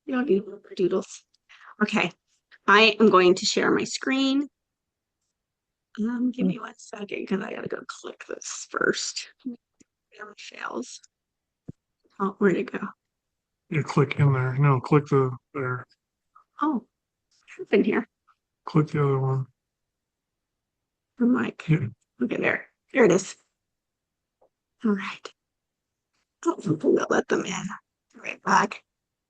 You don't need doodles. Okay, I am going to share my screen. Give me 1 second because I gotta go click this first. Never fails. Oh, where'd it go? You click in there. No, click there. Oh, it's in here. Click the other one. I'm like, Yeah. okay, there. There it is. All right. Hopefully I'll let them in. Right back.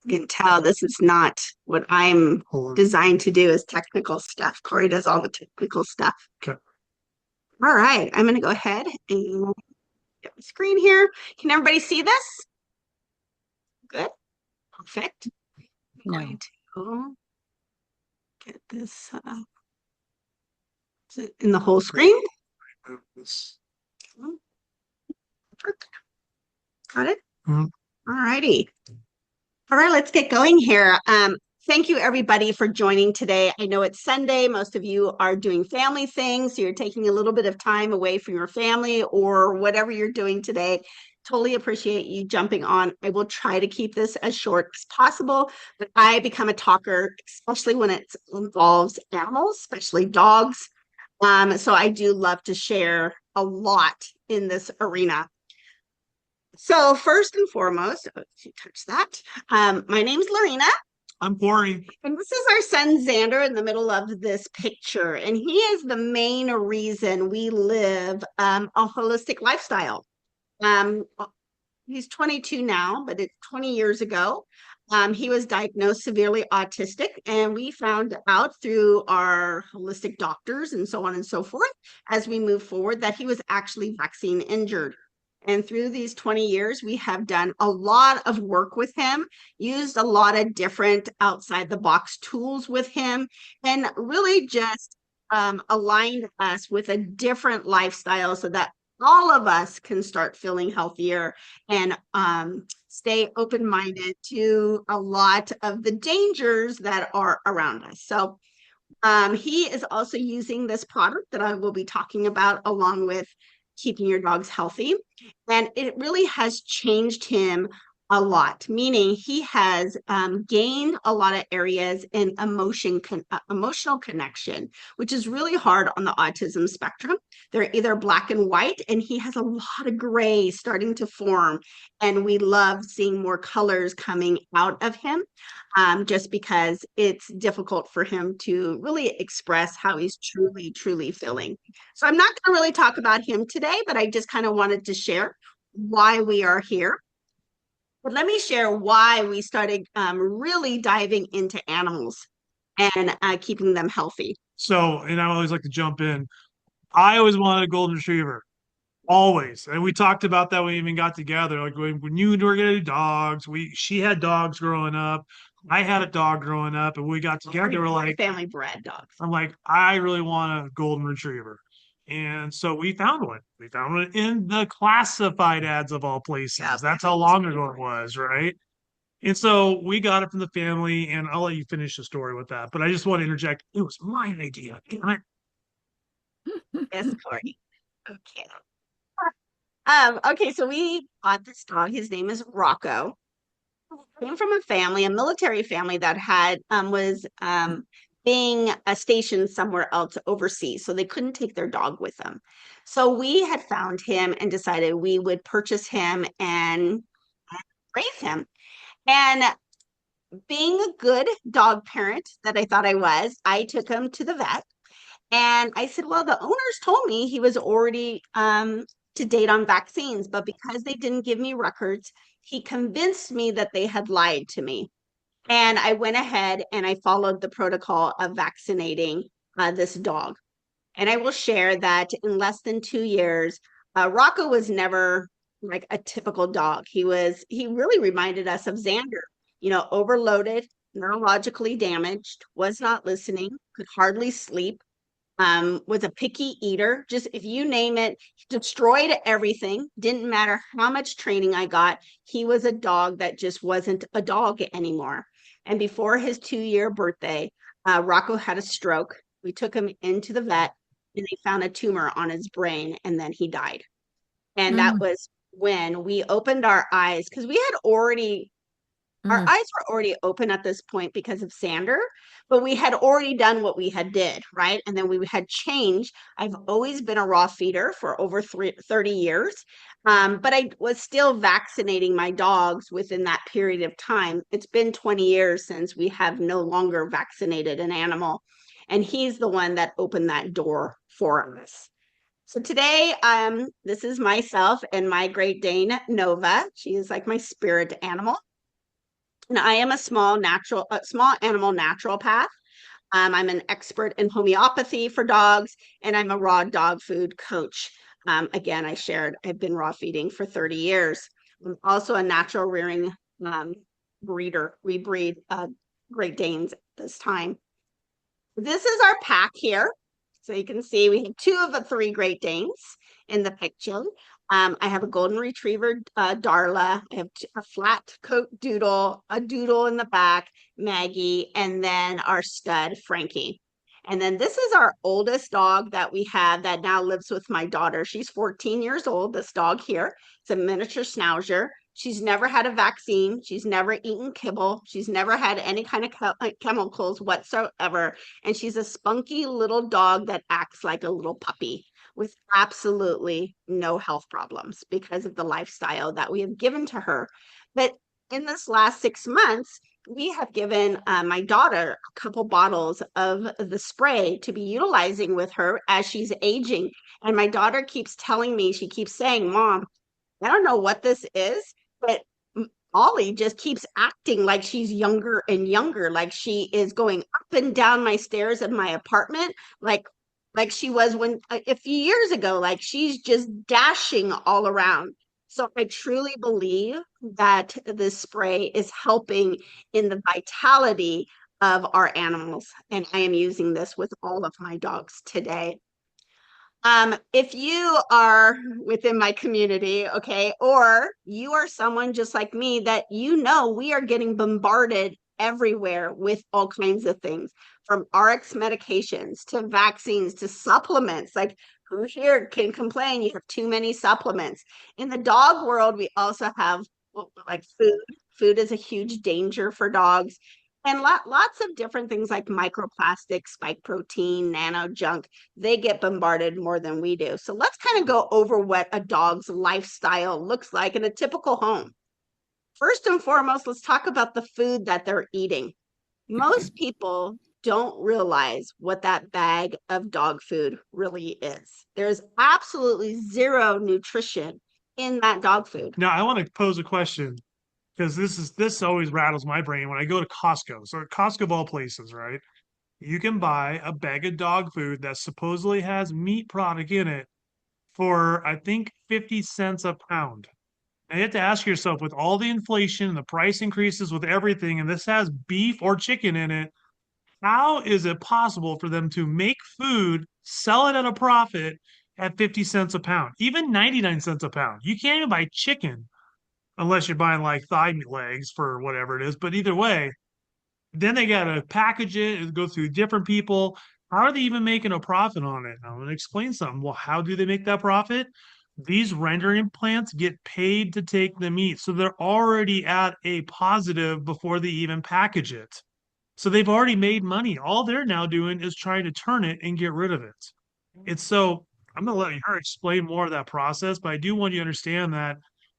You can tell this is not what I'm Hold on. designed to do is technical stuff. Corey does all the technical stuff. Okay. All right, I'm gonna go ahead and get my screen here. Can everybody see this? Good. Perfect. I'm going No. to get this is it in the whole screen. Move this. Perfect. Got it. Mhm. All righty. All right, let's get going here. Thank you everybody for joining today. I know it's Sunday. Most of you are doing family things. So you're taking a little bit of time away from your family or whatever you're doing today. Totally appreciate you jumping on. I will try to keep this as short as possible, but I become a talker, especially when it involves animals, especially dogs. So I do love to share a lot in this arena. So first and foremost, if you touch that, my name is Lorina, I'm Corey. and this is our son Xander in the middle of this picture, and he is the main reason we live a holistic lifestyle. Um, he's 22 now, but it's 20 years ago. He was diagnosed severely autistic, and we found out through our holistic doctors and so on and so forth as we move forward that he was actually vaccine injured. And through these 20 years, we have done a lot of work with him, used a lot of different outside the box tools with him, and really just aligned us with a different lifestyle so that all of us can start feeling healthier and stay open-minded to a lot of the dangers that are around us. So he is also using this product that I will be talking about along with keeping your dogs healthy. And it really has changed him a lot, meaning he has gained a lot of areas in emotional connection, which is really hard on the autism spectrum. They're either black and white, and he has a lot of gray starting to form. And we love seeing more colors coming out of him just because it's difficult for him to really express how he's truly, truly feeling. So I'm not going to really talk about him today, but I just kind of wanted to share why we are here. But let me share why we started really diving into animals and keeping them healthy. So, and I always like to jump in. I always wanted a golden retriever. Always. And we talked about that when we even got together. Like when you were getting dogs, she had dogs growing up. I had a dog growing up, and we got together. We're like, family bred dogs. I'm like, I really want a golden retriever. And so we found one. We found one in the classified ads of all places. Yep. That's how long ago it was, right? And so we got it from the family, and I'll let you finish the story with that. But I just want to interject. It was my idea. Damn it. Yes, Corey. Okay. Okay, so we bought this dog. His name is Rocco. Came from a family, a military family that had was being stationed somewhere else overseas, so they couldn't take their dog with them. So we had found him and decided we would purchase him and raise him. And being a good dog parent that I thought I was, I took him to the vet and I said, well, the owners told me he was already to date on vaccines, but because they didn't give me records, he convinced me that they had lied to me. And I went ahead and I followed the protocol of vaccinating this dog. And I will share that in less than 2 years, Rocco was never like a typical dog. He really reminded us of Xander, overloaded, neurologically damaged, was not listening, could hardly sleep, was a picky eater. Just if you name it, destroyed everything. Didn't matter how much training I got. He was a dog that just wasn't a dog anymore. And before his 2-year birthday, Rocco had a stroke. We took him into the vet and they found a tumor on his brain and then he died. And that was when we opened our eyes because we had already Our Mm, eyes were already open at this point because of Sander, but we had already done what we had did, right? And then we had changed. I've always been a raw feeder for over 30 years, but I was still vaccinating my dogs within that period of time. It's been 20 years since we have no longer vaccinated an animal, and he's the one that opened that door for us. So today, this is myself and my Great Dane, Nova. She is like my spirit animal. And I am a small animal naturopath. I'm an expert in homeopathy for dogs, and I'm a raw dog food coach. Again, I've been raw feeding for 30 years. I'm also a natural rearing breeder. We breed Great Danes at this time. This is our pack here. So you can see we have two of the three Great Danes in the picture. I have a golden retriever, Darla. I have a flat coat doodle, a doodle in the back, Maggie, and then our stud, Frankie. And then this is our oldest dog that we have that now lives with my daughter. She's 14 years old, this dog here. It's a miniature schnauzer. She's never had a vaccine. She's never eaten kibble. She's never had any kind of chemicals whatsoever. And she's a spunky little dog that acts like a little puppy with absolutely no health problems because of the lifestyle that we have given to her. But in this last 6 months, we have given my daughter a couple bottles of the spray to be utilizing with her as she's aging. And my daughter keeps telling me, she keeps saying, Mom, I don't know what this is, but Ollie just keeps acting like she's younger and younger, like she is going up and down my stairs of my apartment, like she was when a few years ago, like she's just dashing all around. So I truly believe that this spray is helping in the vitality of our animals, and I am using this with all of my dogs today. If you are within my community, okay, or you are someone just like me that we are getting bombarded everywhere with all kinds of things from RX medications to vaccines to supplements. Like, who here can complain you have too many supplements? In the dog world, we also have like food. Food is a huge danger for dogs. And lots of different things like microplastics, spike protein, nano junk, they get bombarded more than we do. So let's kind of go over what a dog's lifestyle looks like in a typical home. First and foremost, let's talk about the food that they're eating. Most people don't realize what that bag of dog food really is. There's absolutely zero nutrition in that dog food. Now I want to pose a question because this always rattles my brain when I go to Costco. So at Costco of all places, right? You can buy a bag of dog food that supposedly has meat product in it for I think 50 cents a pound. And you have to ask yourself, with all the inflation, the price increases with everything, and this has beef or chicken in it, how is it possible for them to make food, sell it at a profit at 50 cents a pound, even 99 cents a pound? You can't even buy chicken unless you're buying like thigh legs for whatever it is. But either way, then they got to package it and go through different people. How are they even making a profit on it? I'm going to explain something. Well, how do they make that profit? These rendering plants get paid to take the meat. So they're already at a positive before they even package it. So they've already made money. All they're now doing is trying to turn it and get rid of it. It's so I'm gonna let her explain more of that process, but I do want you to understand that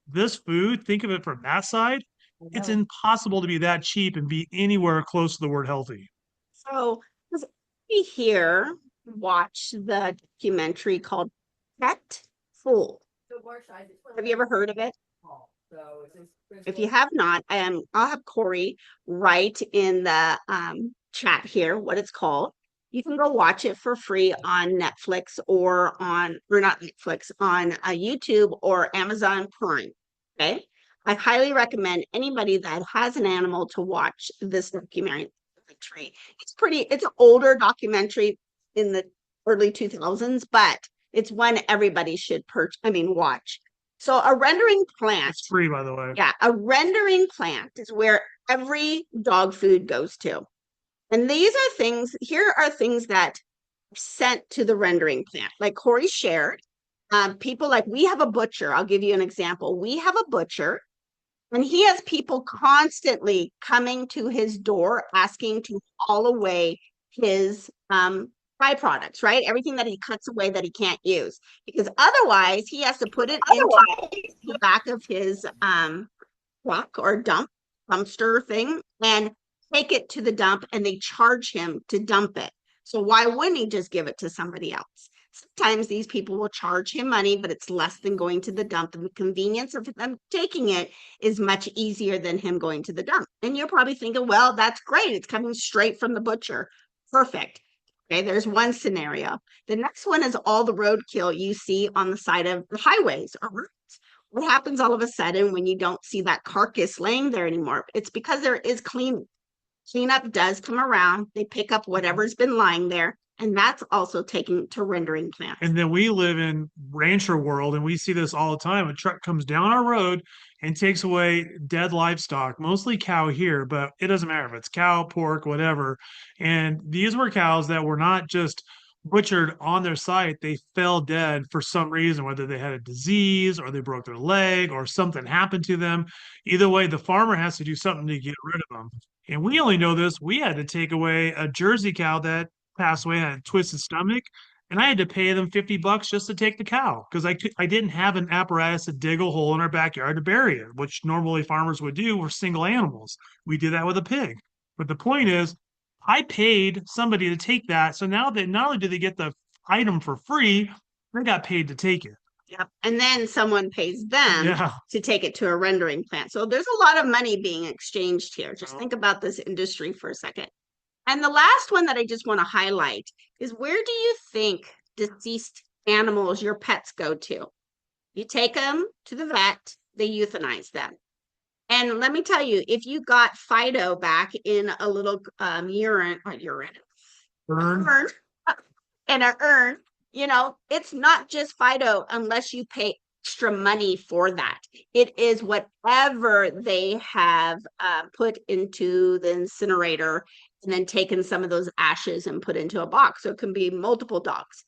this food, think of it from that side, it's impossible to be that cheap and be anywhere close to the word healthy. So we here watch the documentary called Pet Fool. Have you ever heard of it? If you have not, I'll have Corey write in the chat here what it's called. You can go watch it for free on Netflix or not Netflix, on YouTube or Amazon Prime. Okay. I highly recommend anybody that has an animal to watch this documentary. It's an older documentary in the early 2000s, but it's one everybody should watch. So a rendering plant, It's free, by the way. yeah, a rendering plant is where every dog food goes to. And here are things that are sent to the rendering plant. Like Corey shared, people like we have a butcher. I'll give you an example. We have a butcher And he has people constantly coming to his door asking to haul away his byproducts, right? Everything that he cuts away that he can't use. Because otherwise he has to put it into the back of his truck or dumpster thing and take it to the dump, and they charge him to dump it. So why wouldn't he just give it to somebody else? Sometimes these people will charge him money, but it's less than going to the dump. And the convenience of them taking it is much easier than him going to the dump. And you're probably thinking, well, that's great. It's coming straight from the butcher. Perfect. Okay, there's one scenario. The next one is all the roadkill you see on the side of the highways or roads. What happens all of a sudden when you don't see that carcass laying there anymore? It's because there is cleanup does come around. They pick up whatever's been lying there, and that's also taken to rendering plants. And then we live in rancher world, and we see this all the time. A truck comes down our road and takes away dead livestock, mostly cow here, but it doesn't matter if it's cow, pork, whatever. And these were cows that were not just butchered on their site. They fell dead for some reason, whether they had a disease or they broke their leg or something happened to them. Either way, the farmer has to do something to get rid of them. And we only know this. We had to take away a Jersey cow that passed away, had a twisted stomach, and I had to pay them $50 just to take the cow because I didn't have an apparatus to dig a hole in our backyard to bury it, which normally farmers would do for single animals. We did that with a pig. But the point is, I paid somebody to take that. So now that not only do they get the item for free, they got paid to take it. Yep. And then someone pays them Yeah. to take it to a rendering plant. So there's a lot of money being exchanged here. Just think about this industry for a second. And the last one that I just want to highlight is, where do you think deceased animals, your pets, go to? You take them to the vet, they euthanize them. And let me tell you, if you got Fido back in a little urine, Burn. in an urn, it's not just Fido unless you pay extra money for that. It is whatever they have put into the incinerator and then taken some of those ashes and put into a box. So it can be multiple dogs.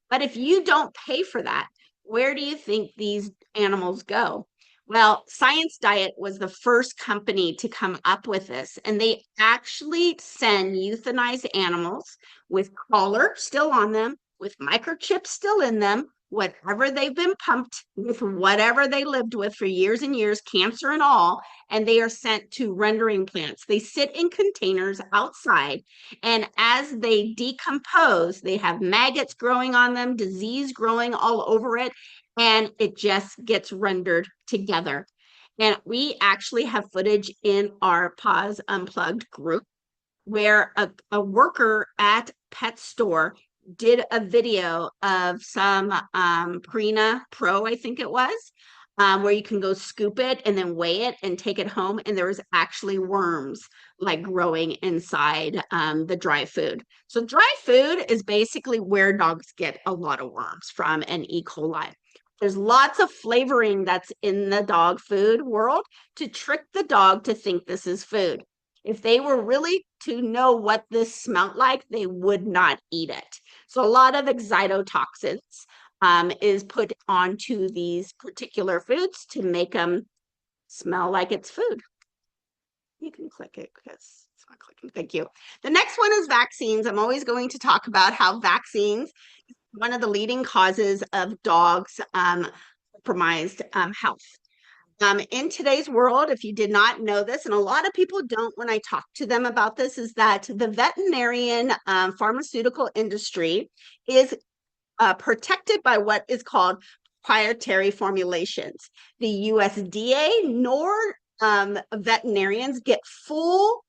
But if you don't pay for that, where do you think these animals go? Well, Science Diet was the first company to come up with this, and they actually send euthanized animals with collar still on them, with microchips still in them, whatever they've been pumped with, whatever they lived with for years and years, cancer and all, and they are sent to rendering plants. They sit in containers outside, and as they decompose, they have maggots growing on them, disease growing all over it, and it just gets rendered together. And we actually have footage in our Paws Unplugged group where a worker at pet store did a video of some Purina Pro, I think it was, where you can go scoop it and then weigh it and take it home. And there was actually worms like growing inside the dry food. So dry food is basically where dogs get a lot of worms from, and E. coli. There's lots of flavoring that's in the dog food world to trick the dog to think this is food. If they were really to know what this smelled like, they would not eat it. So a lot of excitotoxins is put onto these particular foods to make them smell like it's food. You can click it because it's not clicking. Thank you. The next one is vaccines. I'm always going to talk about how vaccines, one of the leading causes of dogs' compromised health. In today's world, if you did not know this, and a lot of people don't when I talk to them about this, is that the veterinarian pharmaceutical industry is protected by what is called proprietary formulations. The USDA nor veterinarians get full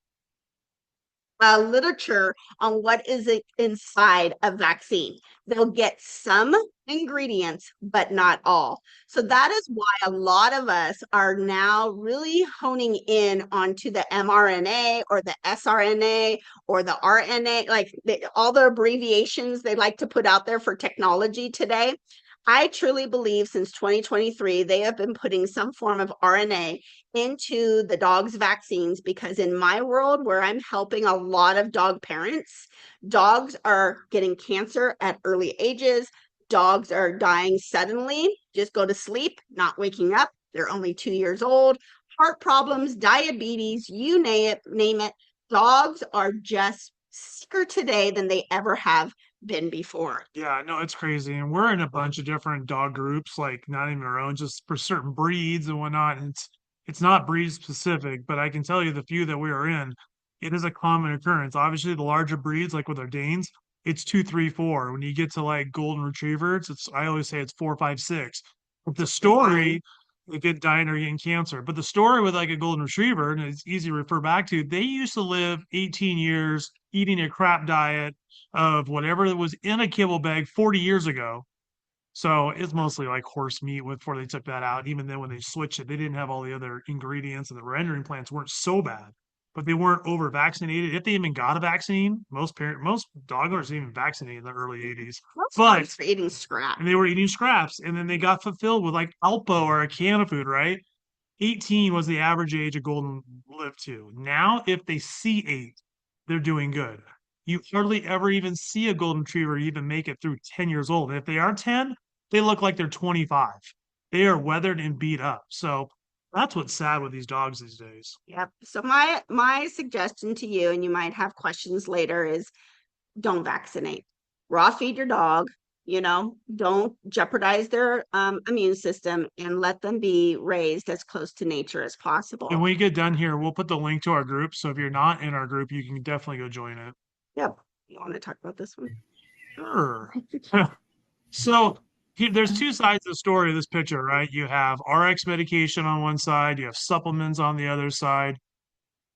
literature on what is inside a vaccine. They'll get some ingredients, but not all. So that is why a lot of us are now really honing in onto the mRNA or the sRNA or the RNA, like all the abbreviations they like to put out there for technology today. I truly believe since 2023, they have been putting some form of RNA into the dogs' vaccines, because in my world where I'm helping a lot of dog parents, dogs are getting cancer at early ages. Dogs are dying suddenly, just go to sleep, not waking up. They're only 2 years old. heart problems, diabetes, you name it. Dogs are just sicker today than they ever have been before. Yeah, no, it's crazy. And we're in a bunch of different dog groups, like not even our own, just for certain breeds and whatnot. And it's not breed specific, but I can tell you the few that we are in, it is a common occurrence. Obviously, the larger breeds, like with our Danes, it's two, three, four. When you get to like golden retrievers, it's I always say it's four, five, six. But the story, they get dying or getting cancer. But the story with like a golden retriever, and it's easy to refer back to, they used to live 18 years eating a crap diet of whatever was in a kibble bag 40 years ago. So it's mostly like horse meat before they took that out. Even then, when they switched it, they didn't have all the other ingredients, and the rendering plants weren't so bad, but they weren't over vaccinated. If they even got a vaccine, most dog owners didn't even vaccinate in the early 80s. Most But dogs are eating scrap. and they were eating scraps, and then they got fulfilled with like Alpo or a can of food, right? 18 was the average age a golden lived to. Now, if they see eight, they're doing good. You hardly ever even see a golden retriever even make it through 10 years old. And if they are 10, they look like they're 25. They are weathered and beat up. So that's what's sad with these dogs these days. Yep. So my suggestion to you, and you might have questions later, is don't vaccinate. Raw feed your dog, don't jeopardize their immune system, and let them be raised as close to nature as possible. And when we get done here, we'll put the link to our group. So if you're not in our group, you can definitely go join it. Yep. You want to talk about this one? Sure. So there's two sides of the story of this picture, right? You have RX medication on one side, you have supplements on the other side.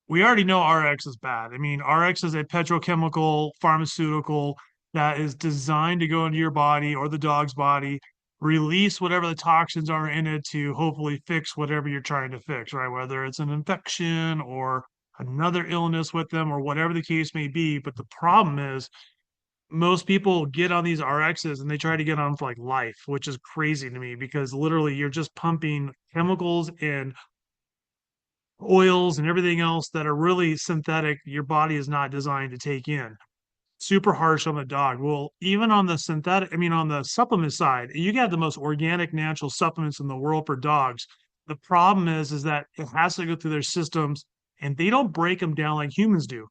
We already know RX is bad. I mean, RX is a petrochemical pharmaceutical that is designed to go into your body or the dog's body, release whatever the toxins are in it to hopefully fix whatever you're trying to fix, right? Whether it's an infection or another illness with them or whatever the case may be. But the problem is most people get on these RXs and they try to get on for like life, which is crazy to me because literally you're just pumping chemicals and oils and everything else that are really synthetic. Your body is not designed to take in. Super harsh on the dog. Well, even on the synthetic, I mean, on the supplement side, you got the most organic, natural supplements in the world for dogs. The problem is that it has to go through their systems and they don't break them down like humans do.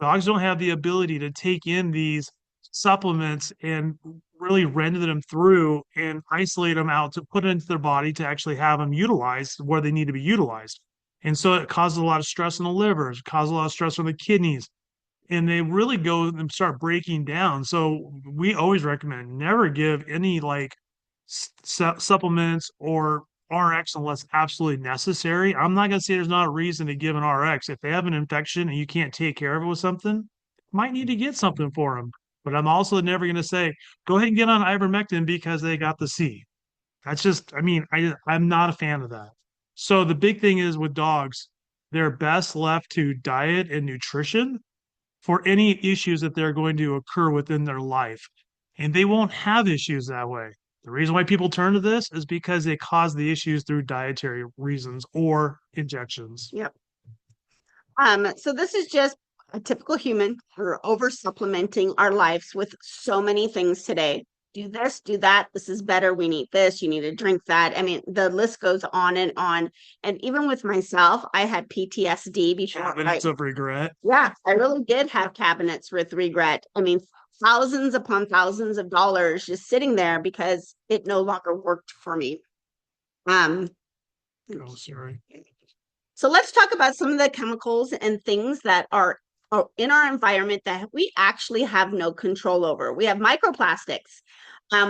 Dogs don't have the ability to take in these supplements and really render them through and isolate them out to put it into their body to actually have them utilized where they need to be utilized. And so it causes a lot of stress on the liver, it causes a lot of stress on the kidneys, and they really go and start breaking down. So we always recommend never give any like supplements or RX unless absolutely necessary. I'm not going to say there's not a reason to give an RX. If they have an infection and you can't take care of it with something, might need to get something for them. But I'm also never going to say, go ahead and get on ivermectin because they got the C. That's just, I mean, I'm not a fan of that. So the big thing is with dogs, they're best left to diet and nutrition for any issues that they're going to occur within their life. And they won't have issues that way. The reason why people turn to this is because they cause the issues through dietary reasons or injections. Yep. So this is just a typical human. We're over supplementing our lives with so many things today. Do this, do that. This is better. We need this. You need to drink that. I mean, the list goes on and on. And even with myself, I had PTSD before. Cabinets of regret. Yeah, I really did have cabinets with regret. I mean, thousands upon thousands of dollars just sitting there because it no longer worked for me. Oh, sorry. So let's talk about some of the chemicals and things that are in our environment that we actually have no control over. We have microplastics,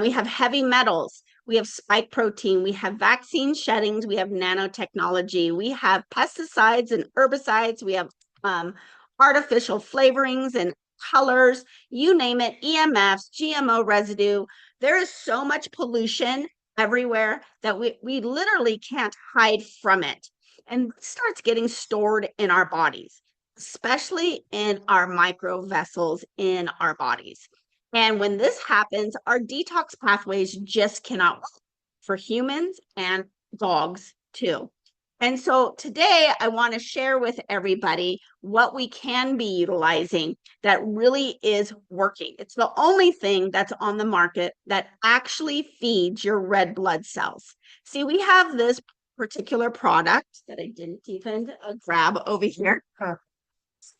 we have heavy metals, we have spike protein, we have vaccine sheddings, we have nanotechnology, we have pesticides and herbicides, we have artificial flavorings and colors, you name it, EMFs, GMO residue. There is so much pollution everywhere that we literally can't hide from it. And it starts getting stored in our bodies, especially in our micro vessels in our bodies. And when this happens, our detox pathways just cannot work for humans and dogs too. And so today I want to share with everybody what we can be utilizing that really is working. It's the only thing that's on the market that actually feeds your red blood cells. See, we have this particular product that I didn't even grab over here.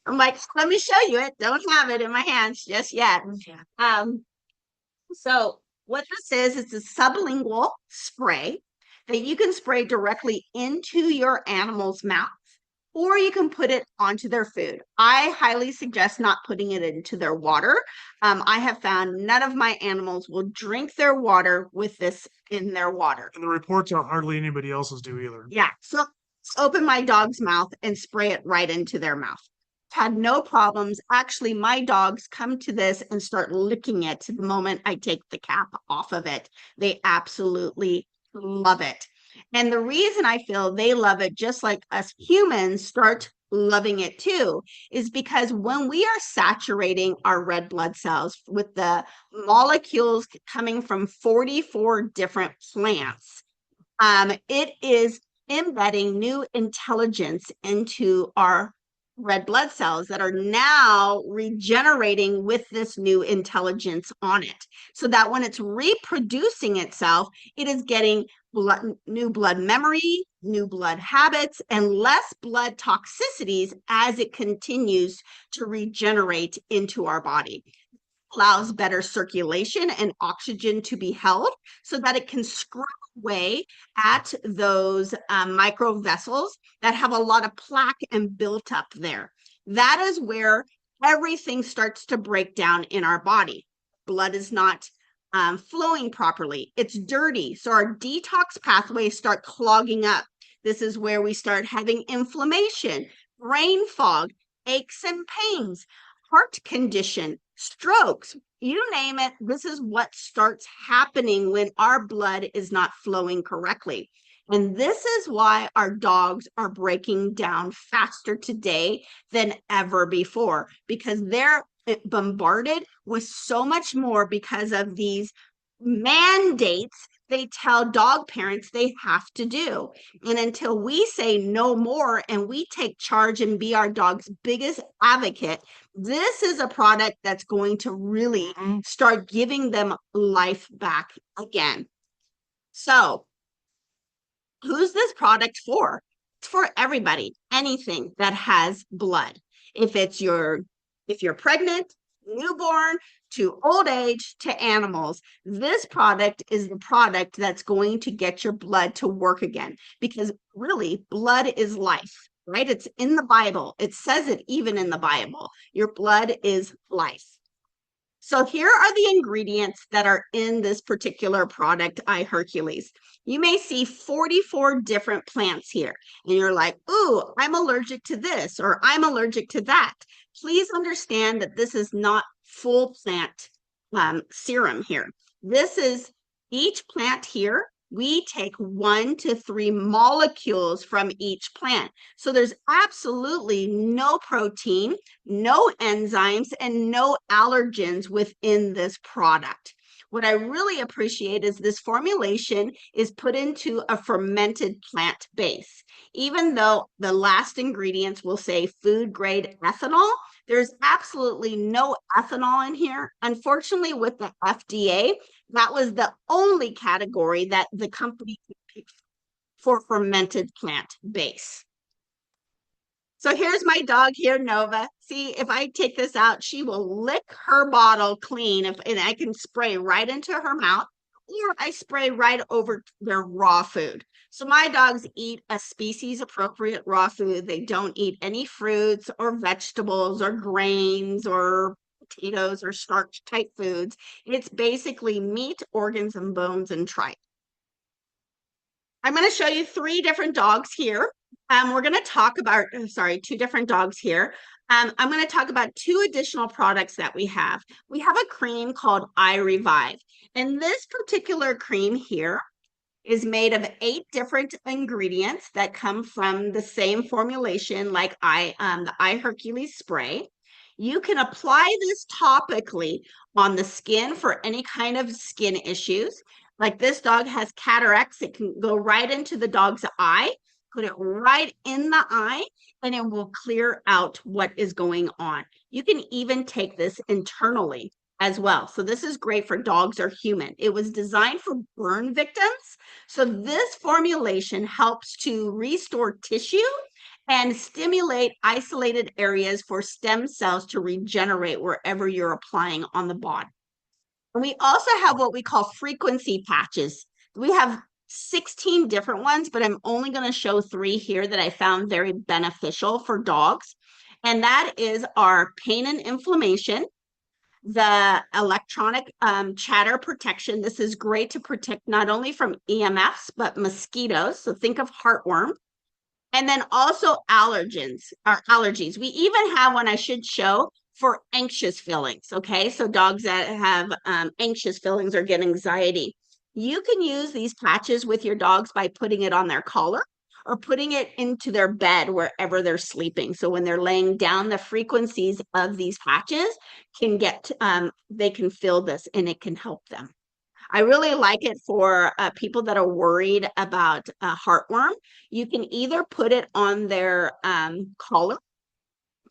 I'm like, let me show you it. Don't have it in my hands just yet. Um, so what this is a sublingual spray that you can spray directly into your animal's mouth, or you can put it onto their food. I highly suggest not putting it into their water. I have found none of my animals will drink their water with this in their water. And the reports are hardly anybody else's do either. Yeah. So open my dog's mouth and spray it right into their mouth. Had no problems. Actually, my dogs come to this and start licking it the moment I take the cap off of it. They absolutely love it. And the reason I feel they love it, just like us humans start loving it too, is because when we are saturating our red blood cells with the molecules coming from 44 different plants, it is embedding new intelligence into our red blood cells that are now regenerating with this new intelligence on it, so that when it's reproducing itself, it is getting new blood memory, new blood habits, and less blood toxicities as it continues to regenerate into our body. Allows better circulation and oxygen to be held so that it can scrub away at those micro vessels that have a lot of plaque and built up there. That is where everything starts to break down in our body. Blood is not flowing properly. It's dirty. So our detox pathways start clogging up. This is where we start having inflammation, brain fog, aches and pains, heart condition, strokes, you name it. This is what starts happening when our blood is not flowing correctly. And this is why our dogs are breaking down faster today than ever before, because they're bombarded with so much more because of these mandates they tell dog parents they have to do. And until we say no more and we take charge and be our dog's biggest advocate, this is a product that's going to really start giving them life back again. So, who's this product for? It's for everybody, anything that has blood. If you're pregnant, newborn, to old age, to animals, this product is the product that's going to get your blood to work again, because really blood is life, right? It's in the Bible. It says it even in the Bible. Your blood is life. So here are the ingredients that are in this particular product, iHercules. You may see 44 different plants here, and you're like, ooh, I'm allergic to this, or I'm allergic to that. Please understand that this is not full plant serum here. This is each plant here. We take 1 to 3 molecules from each plant. So there's absolutely no protein, no enzymes, and no allergens within this product. What I really appreciate is this formulation is put into a fermented plant base. Even though the last ingredients will say food grade ethanol, there's absolutely no ethanol in here. Unfortunately, with the FDA, that was the only category that the company could pick for fermented plant base. So here's my dog here, Nova. See, if I take this out, she will lick her bottle clean, and I can spray right into her mouth, or I spray right over their raw food. So my dogs eat a species appropriate raw food. They don't eat any fruits or vegetables or grains or potatoes or starch type foods. It's basically meat, organs, and bones and tripe. I'm going to show you 3 different dogs here. We're going to talk about, 2 different dogs here. I'm going to talk about 2 additional products that we have. We have a cream called iRevive. And this particular cream here is made of 8 different ingredients that come from the same formulation like the iHercules spray. You can apply this topically on the skin for any kind of skin issues. Like this dog has cataracts, it can go right into the dog's eye, put it right in the eye, and it will clear out what is going on. You can even take this internally. as well. So this is great for dogs or human. It was designed for burn victims. So this formulation helps to restore tissue and stimulate isolated areas for stem cells to regenerate wherever you're applying on the body. And we also have what we call frequency patches. We have 16 different ones, but I'm only going to show 3 here that I found very beneficial for dogs. And that is our pain and inflammation, the electronic chatter protection. This is great to protect not only from EMFs, but mosquitoes. So think of heartworm. And then also allergens or allergies. We even have one I should show for anxious feelings. Okay. So dogs that have anxious feelings or get anxiety, you can use these patches with your dogs by putting it on their collar or putting it into their bed wherever they're sleeping. So when they're laying down, the frequencies of these patches can get, they can feel this and it can help them. I really like it for people that are worried about heartworm. You can either put it on their collar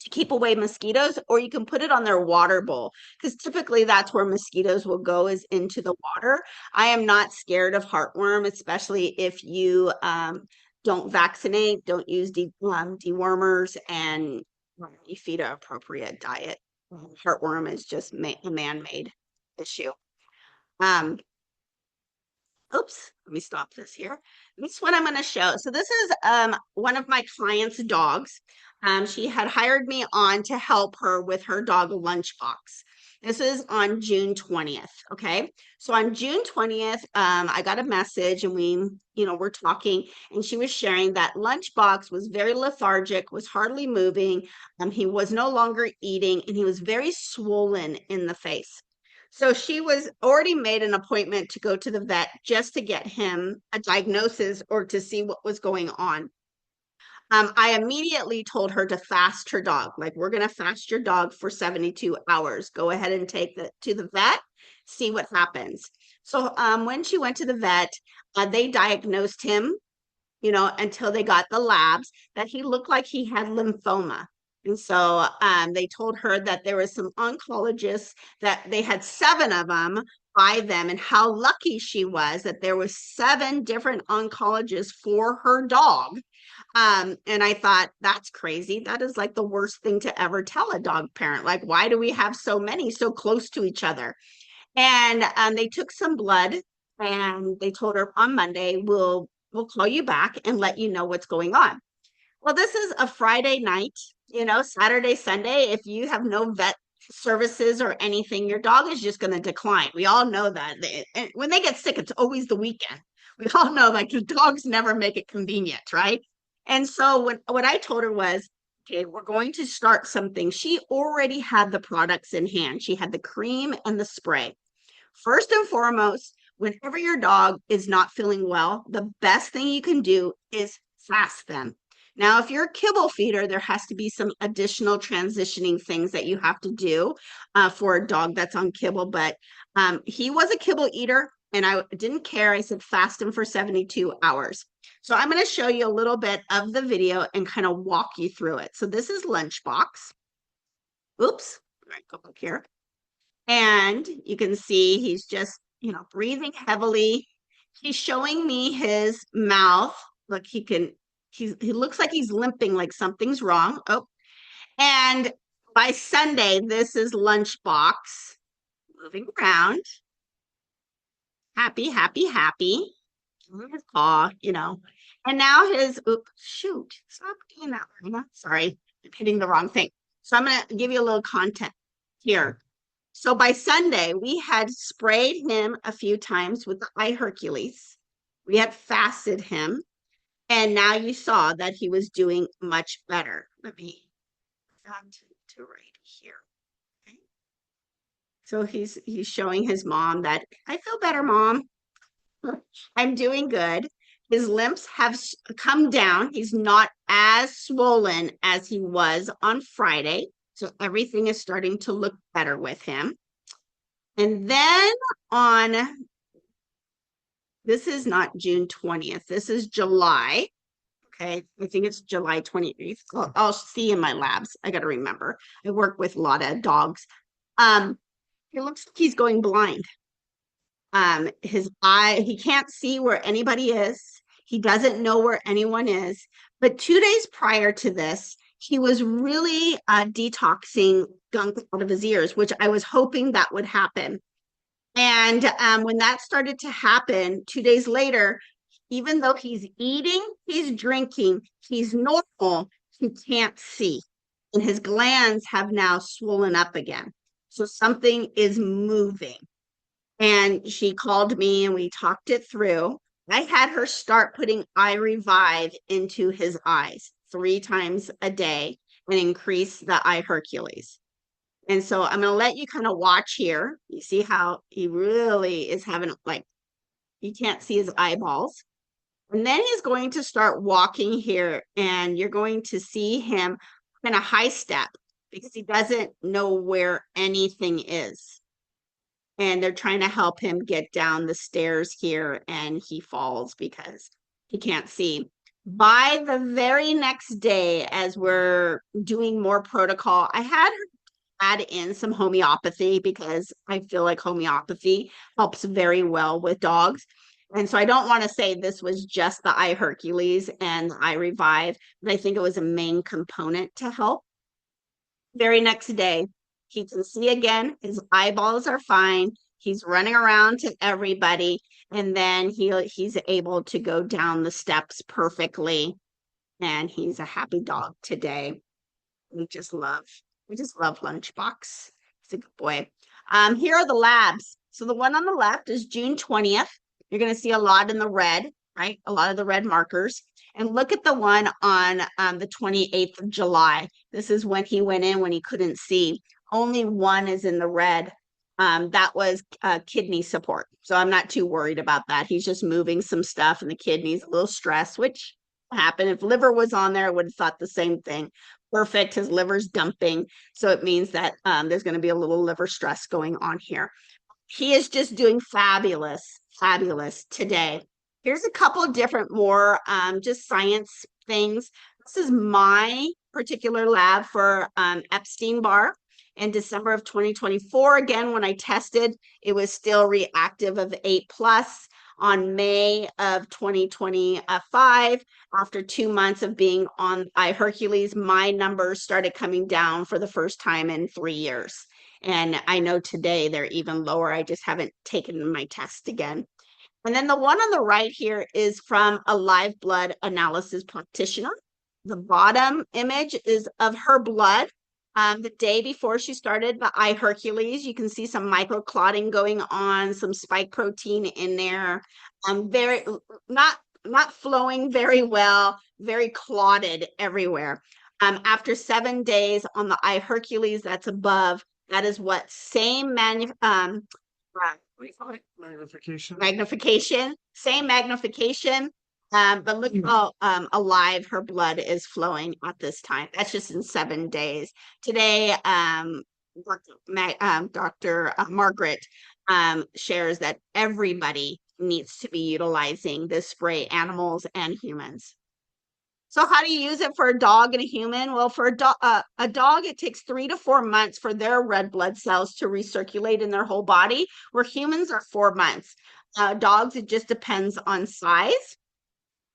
to keep away mosquitoes, or you can put it on their water bowl because typically that's where mosquitoes will go, is into the water. I am not scared of heartworm, especially if you don't vaccinate, don't use dewormers, and you feed an appropriate diet. Heartworm is just a man-made issue. Oops, let me stop this here. This is what I'm going to show. So this is one of my clients' dogs. She had hired me on to help her with her dog lunchbox. This is on June 20th. Okay. So on June 20th, I got a message and we're talking, and she was sharing that lunchbox was very lethargic, was hardly moving. He was no longer eating, and he was very swollen in the face. So she was already made an appointment to go to the vet just to get him a diagnosis or to see what was going on. I immediately told her to fast her dog. Like, we're going to fast your dog for 72 hours. Go ahead and take it to the vet, see what happens. So when she went to the vet, they diagnosed him, until they got the labs, that he looked like he had lymphoma. And so they told her that there was some oncologists, that they had 7 of them by them, and how lucky she was that there was 7 different oncologists for her dog. And I thought, that's crazy. That is like the worst thing to ever tell a dog parent. Like, why do we have so many so close to each other? And they took some blood, and they told her on Monday, we'll call you back and let you know what's going on. Well, this is a Friday night, Saturday, Sunday. If you have no vet services or anything, your dog is just going to decline. We all know that. And when they get sick, it's always the weekend. We all know, like, the dogs never make it convenient, right? And so what I told her was, okay, we're going to start something. She already had the products in hand. She had the cream and the spray. First and foremost, whenever your dog is not feeling well, the best thing you can do is fast them. Now, if you're a kibble feeder, there has to be some additional transitioning things that you have to do for a dog that's on kibble. But he was a kibble eater, and I didn't care. I said, fast him for 72 hours. So I'm going to show you a little bit of the video and kind of walk you through it. So this is Lunchbox. Oops. All right, go back here. And you can see he's just, breathing heavily. He's showing me his mouth. Look, he looks like he's limping, like something's wrong. Oh, and by Sunday, this is Lunchbox moving around. Happy, happy, happy. His paw, And now shoot, stop doing that, Lorina. Sorry, I'm hitting the wrong thing. So I'm going to give you a little content here. So by Sunday, we had sprayed him a few times with the iHercules. We had fasted him. And now you saw that he was doing much better. Let me back to right here. Okay. So he's showing his mom that I feel better, Mom. I'm doing good. His limbs have come down. He's not as swollen as he was on Friday. So everything is starting to look better with him. And then this is not June 20th. This is July. Okay. I think it's July 28th. I'll see in my labs. I got to remember. I work with a lot of dogs. He looks like he's going blind. He can't see where anybody is. He doesn't know where anyone is. But 2 days prior to this, he was really detoxing gunk out of his ears, which I was hoping that would happen. And when that started to happen, 2 days later, even though he's eating, he's drinking, he's normal, he can't see. And his glands have now swollen up again. So something is moving. And she called me and we talked it through. I had her start putting eye revive into his eyes 3 times a day and increase the eye Hercules. And so I'm going to let you kind of watch here. You see how he really is having, like, you can't see his eyeballs. And then he's going to start walking here, and you're going to see him in a high step because he doesn't know where anything is. And they're trying to help him get down the stairs here, and he falls because he can't see. By the very next day, as we're doing more protocol, I had her add in some homeopathy because I feel like homeopathy helps very well with dogs. And so I don't want to say this was just the eye Hercules and the eye revive, but I think it was a main component to help. Very next day, he can see again. His eyeballs are fine. He's running around to everybody, and then he's able to go down the steps perfectly. And he's a happy dog today. We just love Lunchbox. He's a good boy. Here are the labs. So the one on the left is June 20th. You're going to see a lot in the red, right? A lot of the red markers. And look at the one on the 28th of July. This is when he went in when he couldn't see. Only one is in the red. That was kidney support. So I'm not too worried about that. He's just moving some stuff and the kidneys, a little stress, which happened. If liver was on there, I would have thought the same thing. Perfect. His liver's dumping. So it means that there's going to be a little liver stress going on here. He is just doing fabulous today. Here's a couple of different more just science things. This is my particular lab for Epstein-Barr in December of 2024. Again, when I tested, it was still reactive of 8 plus. On May of 2025, after 2 months of being on iHercules, my numbers started coming down for the first time in 3 years. And I know today they're even lower. I just haven't taken my test again. And then the one on the right here is from a live blood analysis practitioner. The bottom image is of her blood. The day before she started the iHercules, you can see some microclotting going on, some spike protein in there. Very not flowing very well, very clotted everywhere. After 7 days on the iHercules, that's above. That is what same what do you call it? Magnification. Same magnification. But look how alive her blood is flowing at this time. That's just in 7 days. Today, Dr. Margaret shares that everybody needs to be utilizing this spray, animals and humans. So how do you use it for a dog and a human? Well, for a dog, it takes 3 to 4 months for their red blood cells to recirculate in their whole body, where humans are 4 months. Dogs, it just depends on size.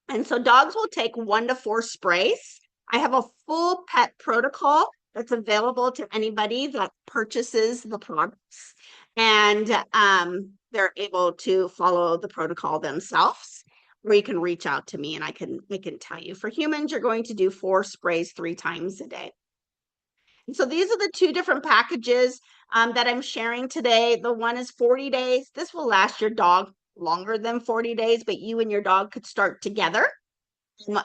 And so dogs will take 1 to 4 sprays. I have a full pet protocol that's available to anybody that purchases the products. And they're able to follow the protocol themselves, or you can reach out to me and I can tell you. For humans, you're going to do 4 sprays 3 times a day. And so these are the 2 different packages that I'm sharing today. The one is 40 days. This will last your dog longer than 40 days, but you and your dog could start together.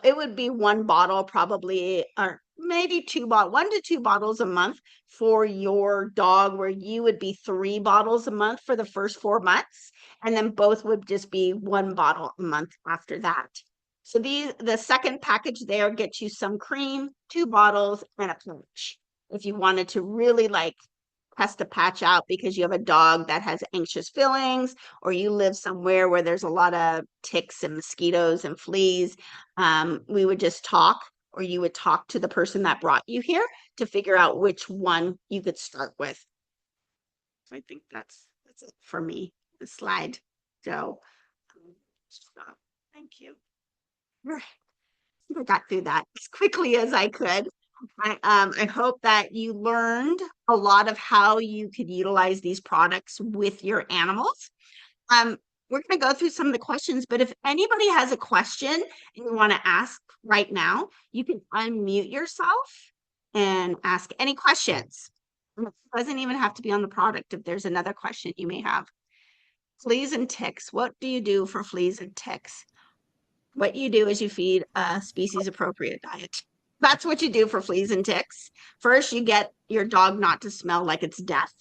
It would be 1 bottle probably, or maybe 1 to 2 bottles a month for your dog, where you would be 3 bottles a month for the first 4 months. And then both would just be 1 bottle a month after that. So the second package there gets you some cream, 2 bottles, and a patch. If you wanted to really like test a patch out because you have a dog that has anxious feelings, or you live somewhere where there's a lot of ticks and mosquitoes and fleas, we would just talk, or you would talk to the person that brought you here to figure out which one you could start with. So I think that's it for me, the slide. So, so thank you. Right. I got through that as quickly as I could. I hope that you learned a lot of how you could utilize these products with your animals. Um, we're going to go through some of the questions, but if anybody has a question and you want to ask right now, you can unmute yourself and ask any questions. It doesn't even have to be on the product if there's another question you may have. Fleas and ticks. What do you do for fleas and ticks? What you do is you feed a species appropriate diet. That's what you do for fleas and ticks. First, you get your dog not to smell like it's death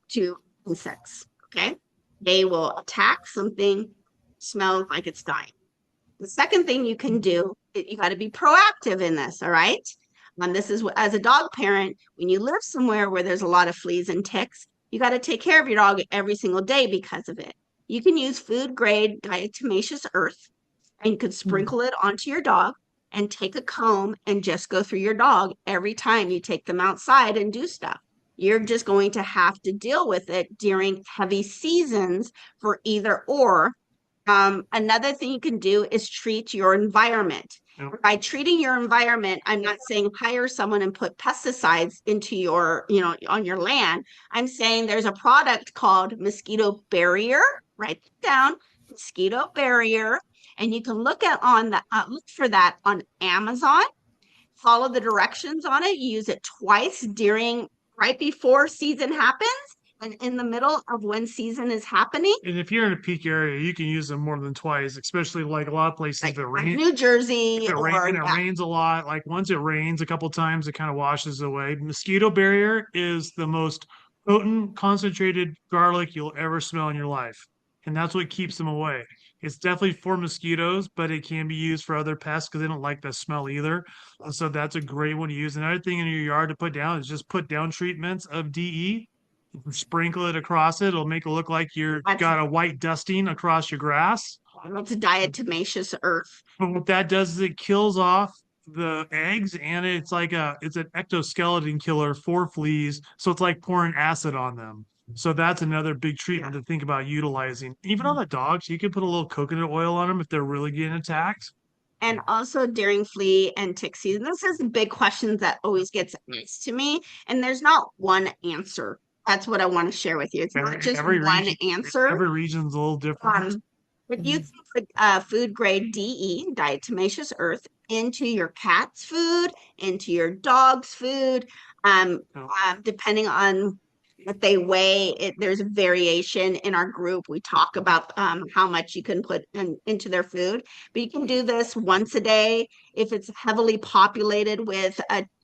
to insects. Okay. They will attack something, smell like it's dying. The second thing you can do, you got to be proactive in this. All right. And this is as a dog parent, when you live somewhere where there's a lot of fleas and ticks, you got to take care of your dog every single day because of it. You can use food grade diatomaceous earth and you could sprinkle it onto your dog and take a comb and just go through your dog every time you take them outside and do stuff. You're just going to have to deal with it during heavy seasons for either or. Another thing you can do is treat your environment. Yep. By treating your environment, I'm not saying hire someone and put pesticides into your, on your land. I'm saying there's a product called mosquito barrier. Write it down, mosquito barrier, and you can look for that on Amazon. Follow the directions on it. You use it twice right before season happens and in the middle of when season is happening. And if you're in a peak area, you can use them more than twice, especially like a lot of places Like if it rains. New Jersey If it rain, and it yeah. rains a lot, like once it rains a couple times, it kind of washes away. Mosquito barrier is the most potent, concentrated garlic you'll ever smell in your life. And that's what keeps them away. It's definitely for mosquitoes, but it can be used for other pests because they don't like the smell either. So that's a great one to use. Another thing in your yard to put down is just put down treatments of DE. Sprinkle it across it. It'll make it look like you're That's got a white dusting across your grass. It's diatomaceous earth. But what that does is it kills off the eggs and it's an ectoskeleton killer for fleas. So it's like pouring acid on them. So that's another big treatment to think about utilizing. Even on the dogs, you can put a little coconut oil on them if they're really getting attacked. And also during flea and tick season, this is the big questions that always gets asked to me. And there's not one answer. That's what I want to share with you. It's not just one answer. Every region's a little different. But you can put food grade DE, diatomaceous earth, into your cat's food, into your dog's food, depending on what they weigh. There's a variation in our group. We talk about how much you can put into their food, but you can do this once a day. If it's heavily populated with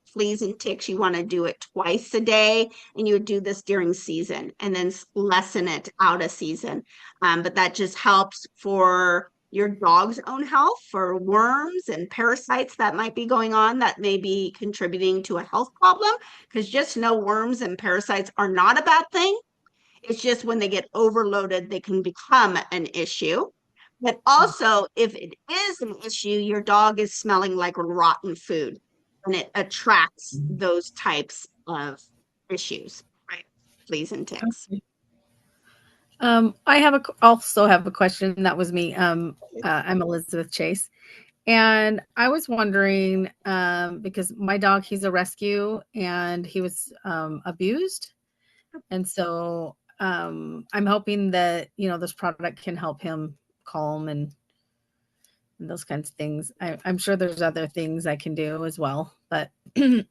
fleas and ticks, you want to do it twice a day, and you would do this during season and then lessen it out of season. But that just helps for your dog's own health, for worms and parasites that might be going on that may be contributing to a health problem. Because just know worms and parasites are not a bad thing. It's just when they get overloaded, they can become an issue. But also, if it is an issue, your dog is smelling like rotten food and it attracts those types of issues, right? Fleas and ticks. Okay. I also have a question. That was me. I'm Elizabeth Chase, and I was wondering because my dog, he's a rescue, and he was abused, and so I'm hoping that this product can help him calm and those kinds of things. I'm sure there's other things I can do as well, but food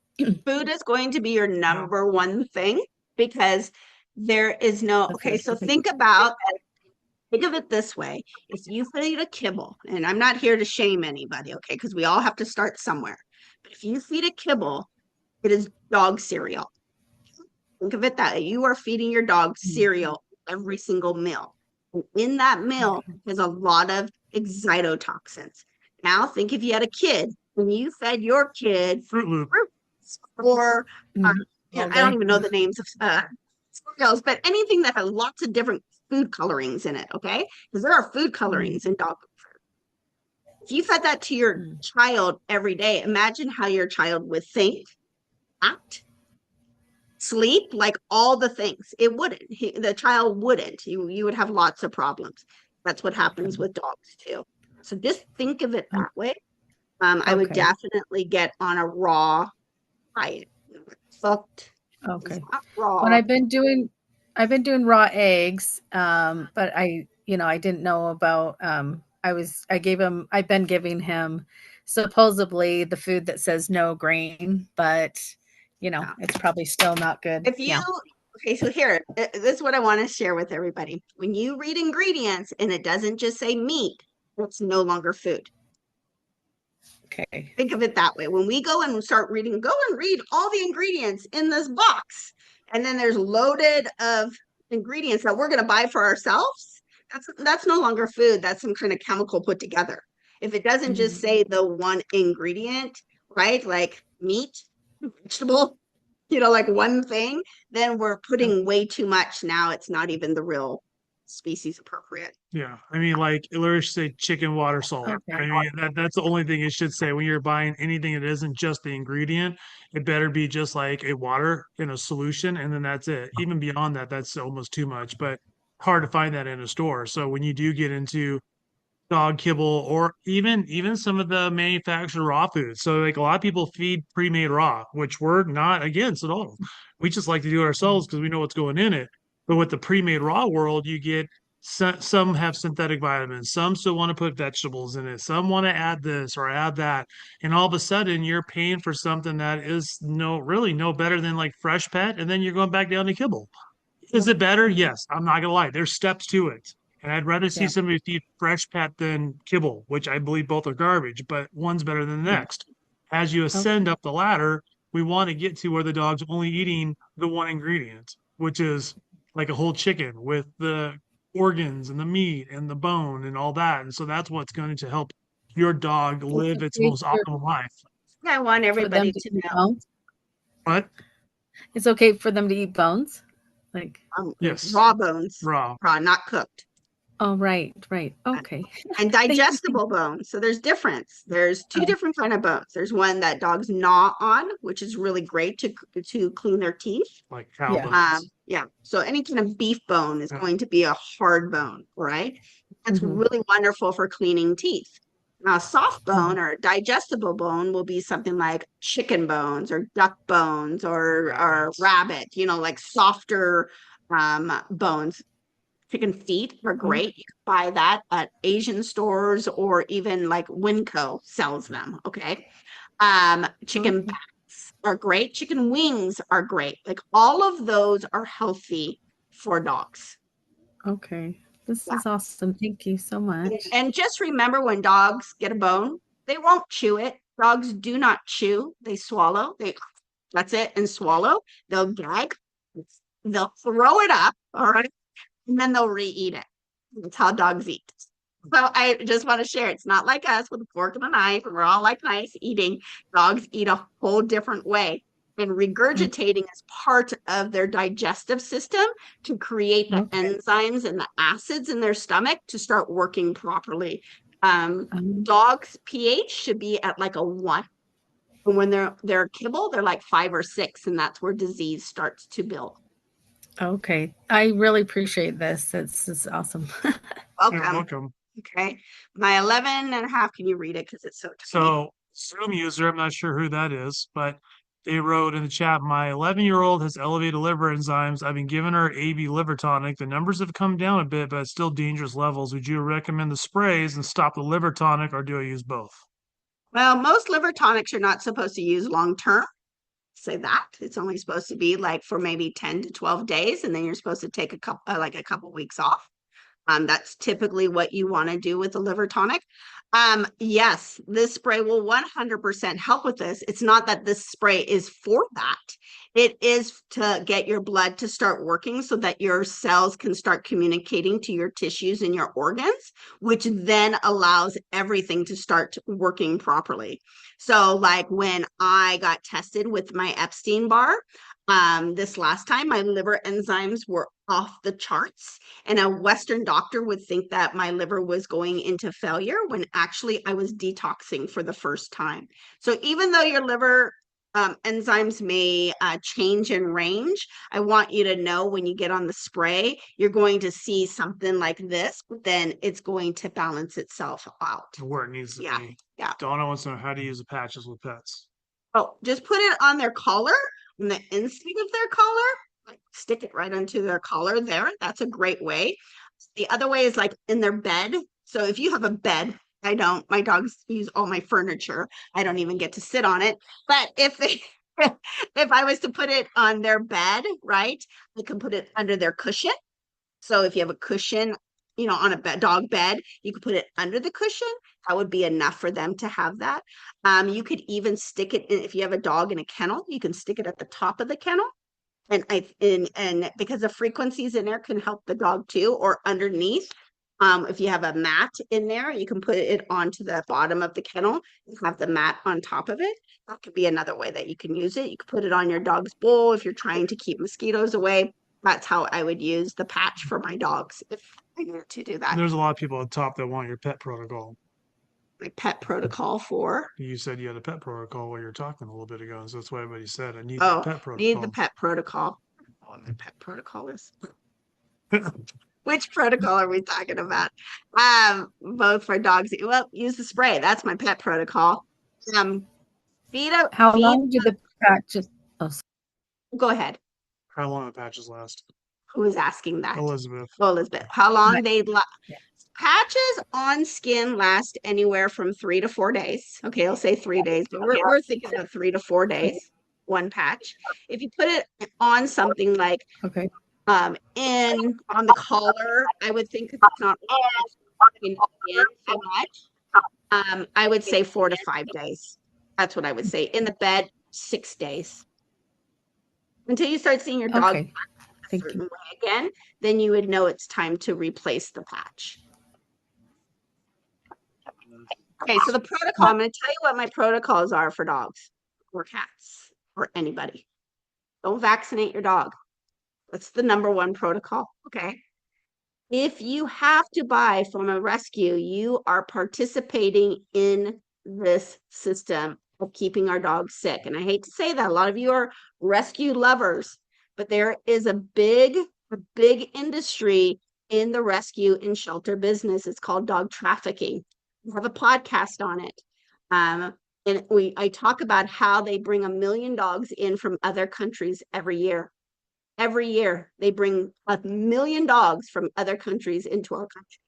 is going to be your number one thing because there is no okay. So think of it this way. If you feed a kibble, and I'm not here to shame anybody, okay, because we all have to start somewhere. But if you feed a kibble, it is dog cereal. Think of it that you are feeding your dog cereal every single meal. And in that meal, there's a lot of excitotoxins. Now, think if you had a kid and you fed your kid Fruit Loop or I don't even know the names of cereals, but anything that has lots of different food colorings in it, okay? Because there are food colorings in dog food. If you fed that to your child every day, imagine how your child would think, act, sleep, like all the things. It wouldn't. The child wouldn't. You would have lots of problems. That's what happens with dogs too. So just think of it that way. I would Okay. definitely get on a raw diet. Cooked is Okay. not When raw. I've been doing raw eggs, but I didn't know about I've been giving him supposedly the food that says no grain, but Yeah. it's probably still not good. If you Yeah. Okay, so here, this is what I want to share with everybody. When you read ingredients and it doesn't just say meat, it's no longer food. Okay. Think of it that way. When we go and start reading, go and read all the ingredients in this box. And then there's loaded of ingredients that we're going to buy for ourselves. That's no longer food. That's some kind of chemical put together. If it doesn't just say the one ingredient, right? Like meat, vegetable, like one thing, then we're putting way too much. Now it's not even the real species appropriate. Yeah, I mean, like it literally should say chicken water salt. Okay. I mean, that's the only thing it should say when you're buying anything that isn't just the ingredient. It better be just like a water in a solution, and then that's it. Even beyond that, that's almost too much. But hard to find that in a store. So when you do get into dog kibble or even some of the manufactured raw foods, so like a lot of people feed pre-made raw, which we're not against at all. We just like to do it ourselves because we know what's going in it. But with the pre-made raw world, you get some have synthetic vitamins, some still want to put vegetables in it, some want to add this or add that, and all of a sudden you're paying for something that is really no better than like fresh pet, and then you're going back down to kibble. Is it better? Yes, I'm not gonna lie. There's steps to it. And I'd rather see Yeah. somebody feed fresh pet than kibble, which I believe both are garbage, but one's better than the Yeah. next. As you ascend up the ladder, we want to get to where the dog's only eating the one ingredient, which is like a whole chicken with the organs and the meat and the bone and all that. And so that's what's going to help your dog It's live its okay most optimal life. I want for them everybody to to eat know. bones. But It's okay for them to eat bones. Like, yes, Raw bones, raw. not cooked. oh, right. Okay. And digestible bones. So there's difference. There's two Oh. different kind of bones. There's one that dogs gnaw on, which is really great to clean their teeth. Like cow Yeah. bones. Yeah. So any kind of beef bone is Yeah. going to be a hard bone, right? That's Mhm. really wonderful for cleaning teeth. Now, a soft bone or a digestible bone will be something like chicken bones or duck bones or rabbit, like softer bones. Chicken feet are great. You can buy that at Asian stores or even like Winco sells them. Okay. Chicken Okay. backs are great. Chicken wings are great. Like all of those are healthy for dogs. Okay. This Yeah. is awesome. Thank you so much. And just remember when dogs get a bone, they won't chew it. Dogs do not chew, they swallow. That's it, and swallow. They'll gag, they'll throw it up, all right, and then they'll re-eat it. That's how dogs eat. So I just want to share. It's not like us with a fork and a knife, and we're all like nice eating. Dogs eat a whole different way. And regurgitating is part of their digestive system to create the enzymes and the acids in their stomach to start working properly. Dogs' pH should be at like a 1. And when they're kibble, they're like 5 or 6, and that's where disease starts to build. Okay. I really appreciate this. This is awesome. Welcome. You're welcome. Okay. My 11 and a half, can you read it? Because it's so tiny. So Zoom user, I'm not sure who that is, but they wrote in the chat, my 11-year-old has elevated liver enzymes. I've been giving her AB liver tonic. The numbers have come down a bit, but it's still dangerous levels. Would you recommend the sprays and stop the liver tonic, or do I use both? Well, most liver tonics you're not supposed to use long term. Say that. It's only supposed to be like for maybe 10 to 12 days, and then you're supposed to take a couple weeks off. That's typically what you want to do with the liver tonic. Yes, this spray will 100% help with this. It's not that this spray is for that. It is to get your blood to start working so that your cells can start communicating to your tissues and your organs, which then allows everything to start working properly. So like when I got tested with my Epstein-Barr, this last time, my liver enzymes were off the charts, and a Western doctor would think that my liver was going into failure when actually I was detoxing for the first time. So even though your liver enzymes may change in range. I want you to know when you get on the spray, you're going to see something like this, but then it's going to balance itself out. To where it needs to Yeah, be. yeah. Donna wants to know how to use the patches with pets. Oh, just put it on their collar, on the inside of their collar, like stick it right onto their collar there. That's a great way. The other way is like in their bed. So if you have a bed, I don't, my dogs use all my furniture. I don't even get to sit on it. But if they, if I was to put it on their bed, right, I can put it under their cushion. So if you have a cushion, you know, on a dog bed, you could put it under the cushion. That would be enough for them to have that. You could even stick it in, if you have a dog in a kennel, you can stick it at the top of the kennel. And because the frequencies in there can help the dog too, or underneath. If you have a mat in there, you can put it onto the bottom of the kennel and have the mat on top of it. That could be another way that you can use it. You could put it on your dog's bowl if you're trying to keep mosquitoes away. That's how I would use the patch for my dogs if I needed to do that. There's a lot of people at the top that want your pet protocol. My pet protocol for You said you had a pet protocol while you were talking a little bit ago, so that's why everybody said I need oh, the pet protocol. need the pet protocol. Oh, the pet protocol is. Which protocol are we talking about? Both for dogs. Well, use the spray. That's my pet protocol. Feed up. How long do the patches? Oh, Go ahead. How long the patches last? Who is asking that? Elizabeth. Oh, Elizabeth. How long Right. they Yeah. patches on skin last anywhere from 3 to 4 days. Okay, I'll say 3 days, but we're thinking of 3 to 4 days. One patch. If you put it on something like okay. in on the collar, I would think it's not in so much. I would say 4 to 5 days. That's what I would say. In the bed, 6 days. Until you start seeing your dog Okay. a Thank certain you. way again, then you would know it's time to replace the patch. Okay, so the protocol, I'm going to tell you what my protocols are for dogs or cats or anybody. Don't vaccinate your dog. That's the number one protocol. Okay. If you have to buy from a rescue, you are participating in this system of keeping our dogs sick. And I hate to say that, a lot of you are rescue lovers, but there is a big industry in the rescue and shelter business. It's called dog trafficking. We have a podcast on it. And I talk about how they bring 1 million dogs in from other countries every year. Every year, they bring 1 million dogs from other countries into our country.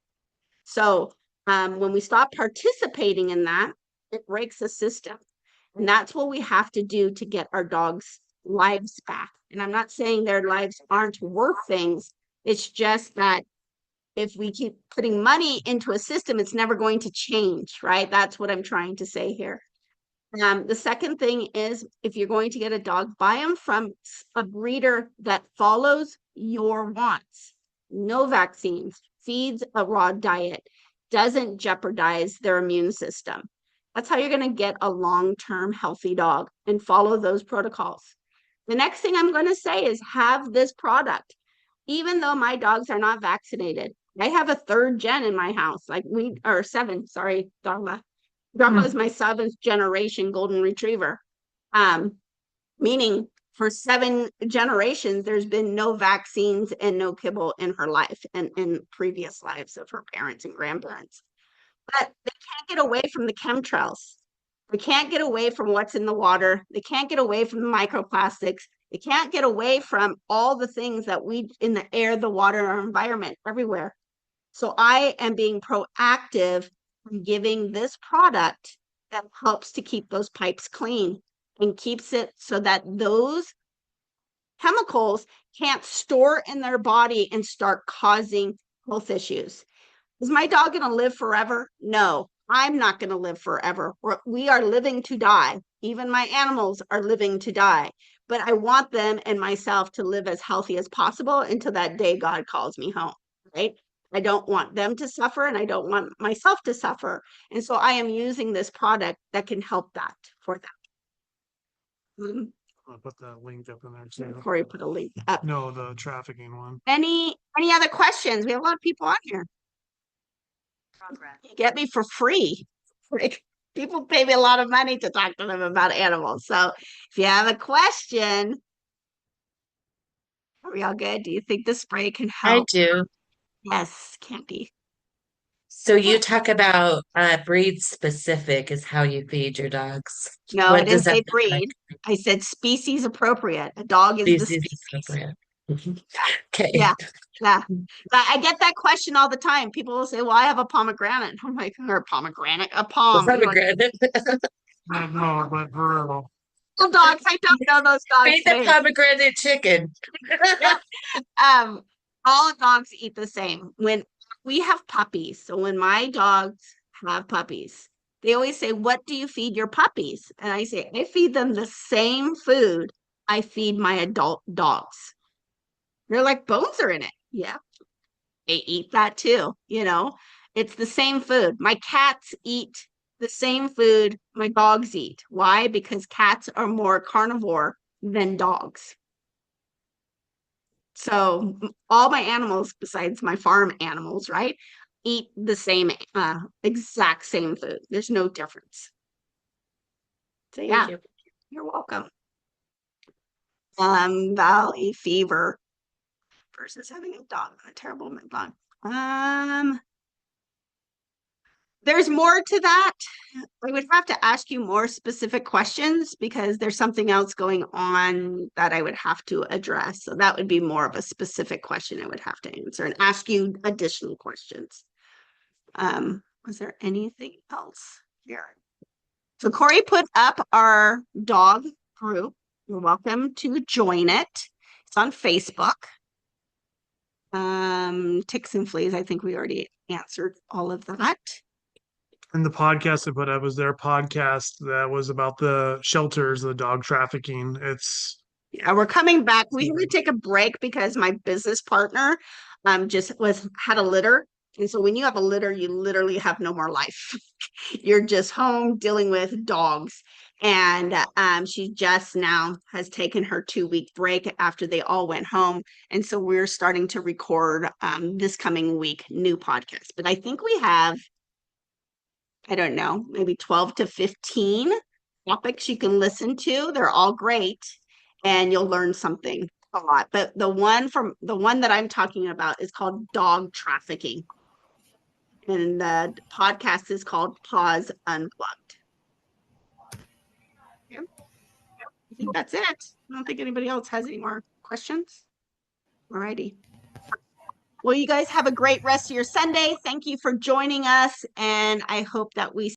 So when we stop participating in that, it breaks the system. And that's what we have to do to get our dogs' lives back. And I'm not saying their lives aren't worth things. It's just that if we keep putting money into a system, it's never going to change, right? That's what I'm trying to say here. The second thing is if you're going to get a dog, buy them from a breeder that follows your wants. No vaccines, feeds a raw diet, doesn't jeopardize their immune system. That's how you're going to get a long-term healthy dog and follow those protocols. The next thing I'm going to say is have this product. Even though my dogs are not vaccinated, I have a 3rd gen in my house, like or 7, sorry, Darla. Darla is my 7th generation golden retriever. Meaning for 7 generations, there's been no vaccines and no kibble in her life and in previous lives of her parents and grandparents. But they can't get away from the chemtrails. They can't get away from what's in the water. They can't get away from the microplastics. They can't get away from all the things that we in the air, the water, our environment, everywhere. So I am being proactive in giving this product that helps to keep those pipes clean and keeps it so that those chemicals can't store in their body and start causing health issues. Is my dog going to live forever? No, I'm not going to live forever. We are living to die. Even my animals are living to die. But I want them and myself to live as healthy as possible until that day God calls me home, right? I don't want them to suffer and I don't want myself to suffer. And so I am using this product that can help that for them. I'll put that link up in there too. Corey put a link up. No, the trafficking one. Any other questions? We have a lot of people on here. You get me for free. People pay me a lot of money to talk to them about animals. So if you have a question, are we all good? Do you think the spray can I help? do. Yes, Candy. So you talk about breed specific is how you feed your dogs. No, I What didn't does that say look like? breed. I said species appropriate. A dog is the Species species. appropriate. Okay. Yeah, yeah. I get that question all the time. People will say, "Well, I have a pomegranate." I'm like, "Or a pomegranate, a palm." I'm like, Pomegranate. No, but for real. "Little dogs, I don't know those dogs' Feed the names." pomegranate chicken. Um, all dogs eat the same. When we have puppies, so when my dogs have puppies, they always say, "What do you feed your puppies?" And I say, "I feed them the same food I feed my adult dogs." They're like, "Bones are in it." Yeah, they eat that too, you know. It's the same food. My cats eat the same food my dogs eat. Why? Because cats are more carnivore than dogs. So all my animals, besides my farm animals, right, eat the same, exact same food. There's no difference. So yeah, Thank you. you're welcome. Valley fever versus having a dog, a terrible dog. There's more to that. I would have to ask you more specific questions because there's something else going on that I would have to address. So that would be more of a specific question I would have to answer and ask you additional questions. Was there anything else here? So Corey put up our dog group. You're welcome to join it. It's on Facebook. Ticks and fleas, I think we already answered all of that. And the podcast I put up was their podcast that was about the shelters, the dog trafficking. It's Yeah, we're coming back. We had to take a break because my business partner just had a litter. And so when you have a litter, you literally have no more life. You're just home dealing with dogs. And she just now has taken her 2-week break after they all went home. And so we're starting to record this coming week new podcast. But I think we have, I don't know, maybe 12 to 15 topics you can listen to. They're all great and you'll learn something a lot. But the one that I'm talking about is called dog trafficking. And the podcast is called Pause Unplugged. Yeah. I think that's it. I don't think anybody else has any more questions. Alrighty. Well, you guys have a great rest of your Sunday. Thank you for joining us. And I hope that we